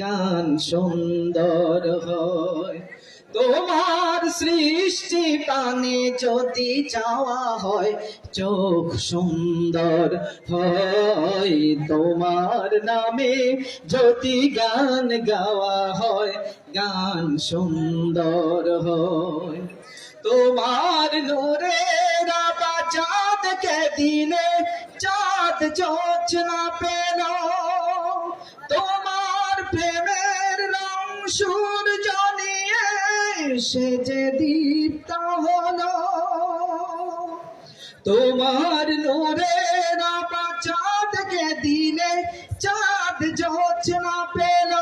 গান সুন্দর হয়। তোমার সৃষ্টি প্রাণে যদি চাওয়া হয়, চোখ সুন্দর হয়। তোমার নামে যদি গান গাওয়া হয়, গান সুন্দর হয়। তোমার নূরের আভা চাঁদকে দিলে চাঁদ জোছনা পেল। তোমার প্রেমের রং সূর্য নিয়ে সে যে দীপ্ত হলো। তোমার নূরের আভা চাঁদকে দিলে চাঁদ জোছনা পেল।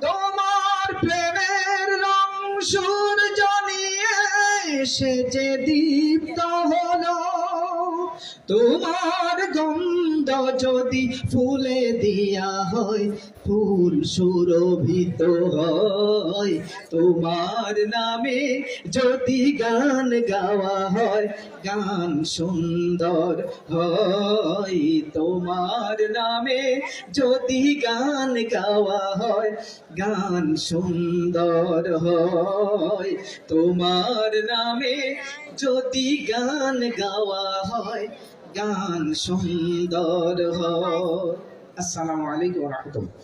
তোমার প্রেমের রং সূর্য নিয়ে সে যে দীপ্ত হলো। তোমার গন্ধ যদি ফুলে দিয়া হয়, ফুল সুরভিত হয়। তোমার নামে যদি গান গাওয়া হয়, গান সুন্দর হয়। তোমার নামে যদি গান গাওয়া হয়, গান সুন্দর হয়। তোমার নামে যদি গান গাওয়া হয়, গান সুন্দর হয়। আসসালামু আলাইকুম ওয়া রাহমাতুল্লাহ।